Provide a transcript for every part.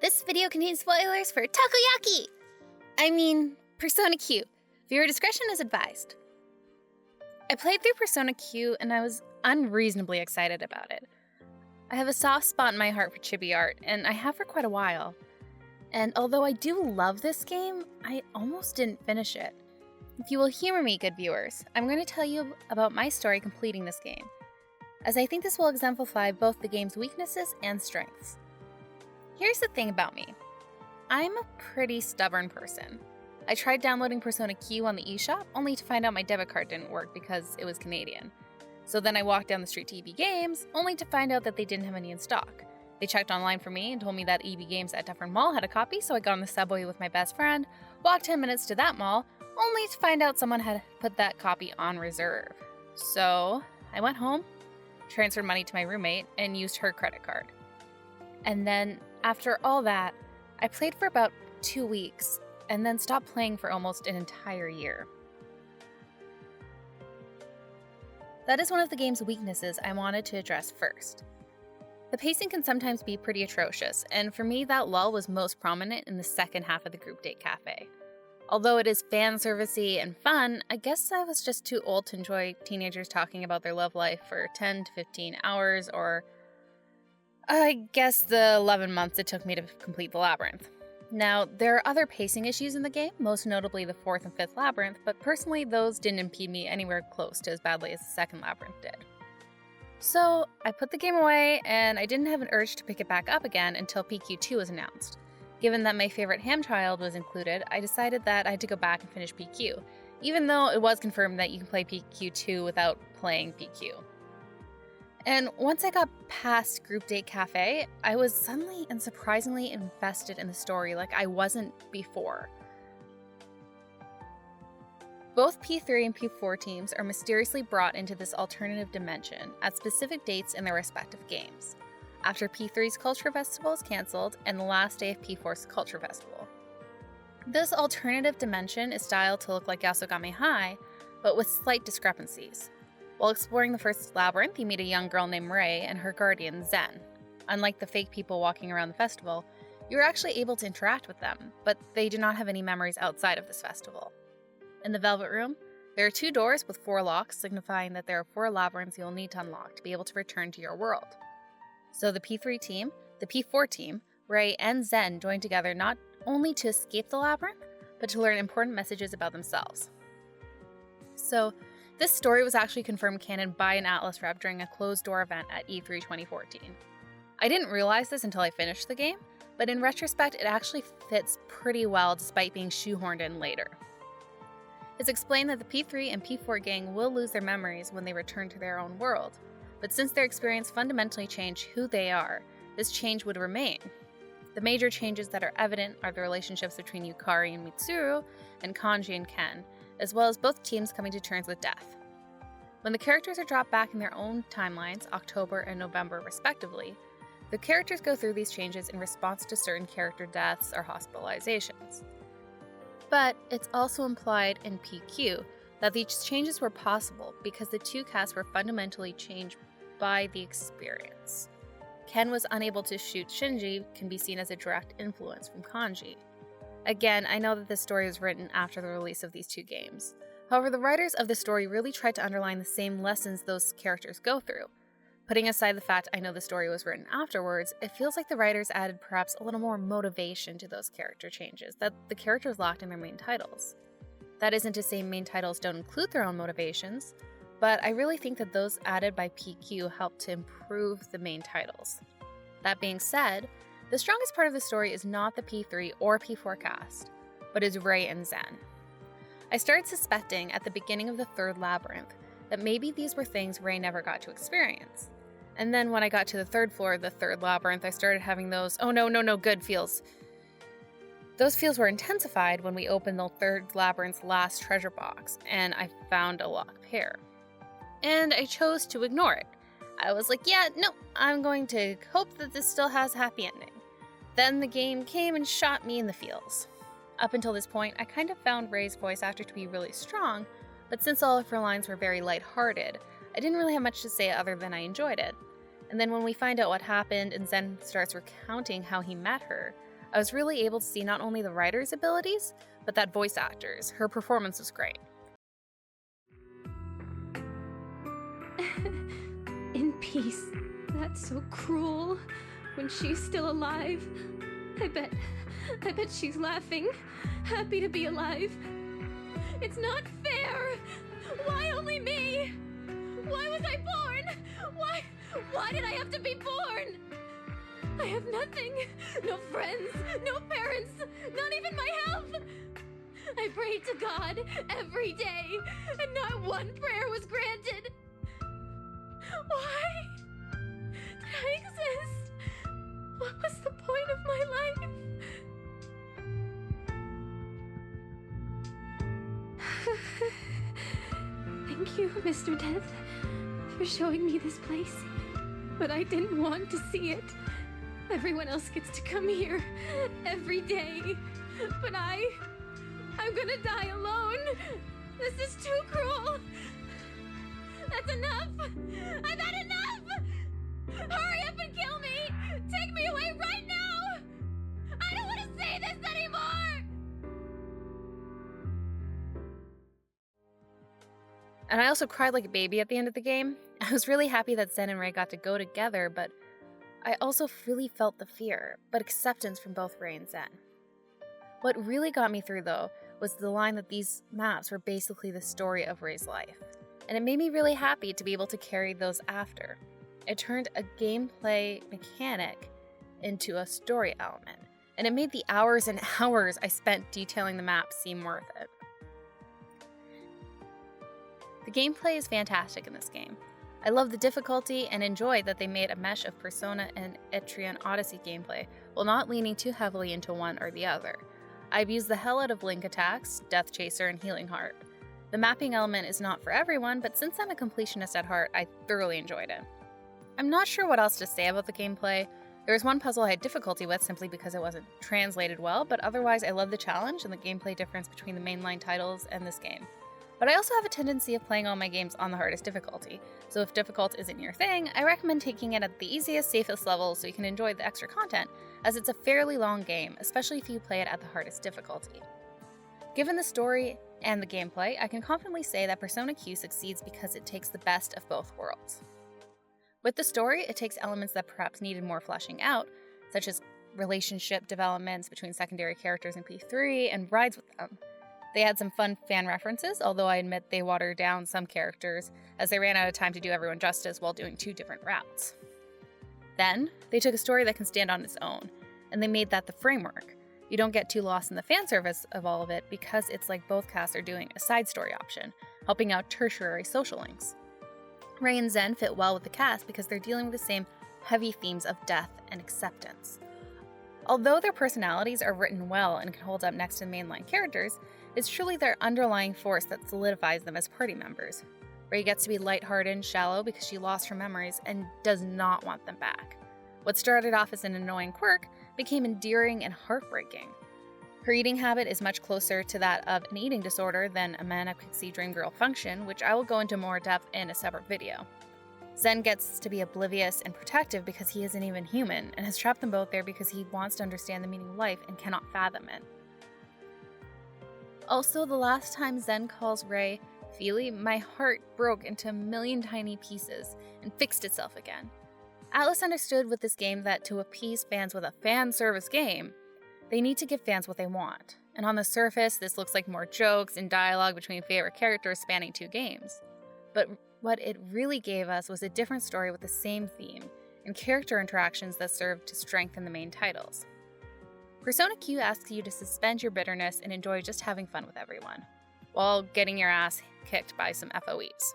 This video contains spoilers for Persona Q. Viewer discretion is advised. I played through Persona Q and I was unreasonably excited about it. I have a soft spot in my heart for chibi art, and I have for quite a while. And although I do love this game, I almost didn't finish it. If you will humor me, good viewers, I'm going to tell you about my story completing this game, as I think this will exemplify both the game's weaknesses and strengths. Here's the thing about me. I'm a pretty stubborn person. I tried downloading Persona Q on the eShop, only to find out my debit card didn't work because it was Canadian. So then I walked down the street to EB Games, only to find out that they didn't have any in stock. They checked online for me and told me that EB Games at Dufferin Mall had a copy, so I got on the subway with my best friend, walked 10 minutes to that mall, only to find out someone had put that copy on reserve. So I went home, transferred money to my roommate, and used her credit card. And then, after all that, I played for about 2 weeks, and then stopped playing for almost an entire year. That is one of the game's weaknesses I wanted to address first. The pacing can sometimes be pretty atrocious, and for me that lull was most prominent in the second half of the group date cafe. Although it is fan-servicey and fun, I guess I was just too old to enjoy teenagers talking about their love life for 10 to 15 hours, or I guess the 11 months it took me to complete the labyrinth. Now, there are other pacing issues in the game, most notably the 4th and 5th labyrinth, but personally those didn't impede me anywhere close to as badly as the 2nd labyrinth did. So, I put the game away, and I didn't have an urge to pick it back up again until PQ2 was announced. Given that my favorite ham child was included, I decided that I had to go back and finish PQ, even though it was confirmed that you can play PQ2 without playing PQ. And once I got past Group Date Cafe, I was suddenly and surprisingly invested in the story like I wasn't before. Both P3 and P4 teams are mysteriously brought into this alternative dimension at specific dates in their respective games, after P3's Culture Festival is cancelled and the last day of P4's Culture Festival. This alternative dimension is styled to look like Yasogame High, but with slight discrepancies. While exploring the first labyrinth, you meet a young girl named Rei and her guardian, Zen. Unlike the fake people walking around the festival, you're actually able to interact with them, but they do not have any memories outside of this festival. In the Velvet Room, there are 2 doors with 4 locks, signifying that there are 4 labyrinths you'll need to unlock to be able to return to your world. So the P3 team, the P4 team, Rei and Zen join together not only to escape the labyrinth, but to learn important messages about themselves. So, this story was actually confirmed canon by an Atlus rep during a closed-door event at E3 2014. I didn't realize this until I finished the game, but in retrospect it actually fits pretty well despite being shoehorned in later. It's explained that the P3 and P4 gang will lose their memories when they return to their own world, but since their experience fundamentally changed who they are, this change would remain. The major changes that are evident are the relationships between Yukari and Mitsuru, and Kanji and Ken, as well as both teams coming to terms with death. When the characters are dropped back in their own timelines, October and November respectively, the characters go through these changes in response to certain character deaths or hospitalizations. But it's also implied in PQ that these changes were possible because the 2 casts were fundamentally changed by the experience. Ken was unable to shoot Shinji can be seen as a direct influence from Kanji. Again, I know that this story was written after the release of these 2 games. However, the writers of the story really tried to underline the same lessons those characters go through. Putting aside the fact I know the story was written afterwards, it feels like the writers added perhaps a little more motivation to those character changes that the characters lacked in their main titles. That isn't to say main titles don't include their own motivations, but I really think that those added by PQ helped to improve the main titles. That being said, the strongest part of the story is not the P3 or P4 cast, but is Rei and Zen. I started suspecting at the beginning of the 3rd labyrinth that maybe these were things Rei never got to experience. And then when I got to the 3rd floor of the 3rd labyrinth, I started having those oh no good feels. Those feels were intensified when we opened the 3rd labyrinth's last treasure box, and I found a locked pair. And I chose to ignore it. I was like, yeah, no, I'm going to hope that this still has a happy ending. Then the game came and shot me in the feels. Up until this point, I kind of found Rei's voice actor to be really strong, but since all of her lines were very lighthearted, I didn't really have much to say other than I enjoyed it. And then when we find out what happened and Zen starts recounting how he met her, I was really able to see not only the writer's abilities, but that voice actor's. Her performance was great. In peace. That's so cruel. When she's still alive. I bet she's laughing. Happy to be alive. It's not fair! Why only me? Why was I born? Why did I have to be born? I have nothing. No friends, no parents, not even my health. I prayed to God every day, and not one prayer was granted. Why did I exist? What was the point of my life? Thank you, Mr. Death, for showing me this place. But I didn't want to see it. Everyone else gets to come here every day. But I'm gonna die alone. This is too cruel. That's enough. I've had enough. Hurry up and kill me. Take me away right now. I don't want to say this anymore. And I also cried like a baby at the end of the game. I was really happy that Zen and Rei got to go together, but I also really felt the fear, but acceptance from both Rei and Zen. What really got me through, though, was the line that these maps were basically the story of Rei's life. And it made me really happy to be able to carry those after. It turned a gameplay mechanic into a story element, and it made the hours and hours I spent detailing the map seem worth it. The gameplay is fantastic in this game. I love the difficulty and enjoy that they made a mesh of Persona and Etrian Odyssey gameplay while not leaning too heavily into one or the other. I've used the hell out of Link attacks, Death Chaser, and Healing Heart. The mapping element is not for everyone, but since I'm a completionist at heart, I thoroughly enjoyed it. I'm not sure what else to say about the gameplay. There was one puzzle I had difficulty with simply because it wasn't translated well, but otherwise I love the challenge and the gameplay difference between the mainline titles and this game. But I also have a tendency of playing all my games on the hardest difficulty, so if difficult isn't your thing, I recommend taking it at the easiest, safest level so you can enjoy the extra content, as it's a fairly long game, especially if you play it at the hardest difficulty. Given the story and the gameplay, I can confidently say that Persona Q succeeds because it takes the best of both worlds. With the story, it takes elements that perhaps needed more fleshing out, such as relationship developments between secondary characters in P3, and rides with them. They had some fun fan references, although I admit they watered down some characters, as they ran out of time to do everyone justice while doing two different routes. Then, they took a story that can stand on its own, and they made that the framework. You don't get too lost in the fan service of all of it because it's like both casts are doing a side story option, helping out tertiary social links. Rei and Zen fit well with the cast because they're dealing with the same heavy themes of death and acceptance. Although their personalities are written well and can hold up next to the mainline characters, it's truly their underlying force that solidifies them as party members. Rei gets to be lighthearted and shallow because she lost her memories and does not want them back. What started off as an annoying quirk became endearing and heartbreaking. Her eating habit is much closer to that of an eating disorder than a manic pixie dream girl function, which I will go into more depth in a separate video. Zen gets to be oblivious and protective because he isn't even human, and has trapped them both there because he wants to understand the meaning of life and cannot fathom it. Also, the last time Zen calls Rei Feely, my heart broke into a million tiny pieces and fixed itself again. Atlus understood with this game that to appease fans with a fan service game, they need to give fans what they want. And on the surface, this looks like more jokes and dialogue between favorite characters spanning two games. But what it really gave us was a different story with the same theme, and character interactions that served to strengthen the main titles. Persona Q asks you to suspend your bitterness and enjoy just having fun with everyone, while getting your ass kicked by some FOEs.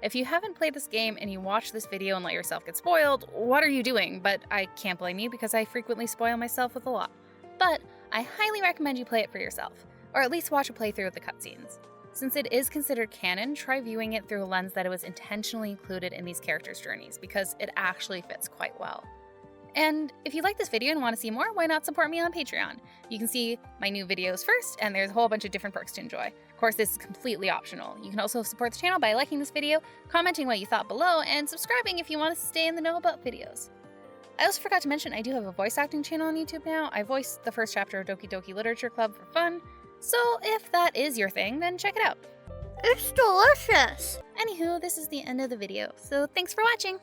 If you haven't played this game and you watch this video and let yourself get spoiled, what are you doing? But I can't blame you because I frequently spoil myself with a lot. But I highly recommend you play it for yourself, or at least watch a playthrough of the cutscenes. Since it is considered canon, try viewing it through a lens that it was intentionally included in these characters' journeys, because it actually fits quite well. And if you like this video and want to see more, why not support me on Patreon? You can see my new videos first, and there's a whole bunch of different perks to enjoy. Of course, this is completely optional. You can also support the channel by liking this video, commenting what you thought below, and subscribing if you want to stay in the know about videos. I also forgot to mention I do have a voice acting channel on YouTube now. I voiced the first chapter of Doki Doki Literature Club for fun, so if that is your thing, then check it out. It's delicious! Anywho, this is the end of the video, so thanks for watching!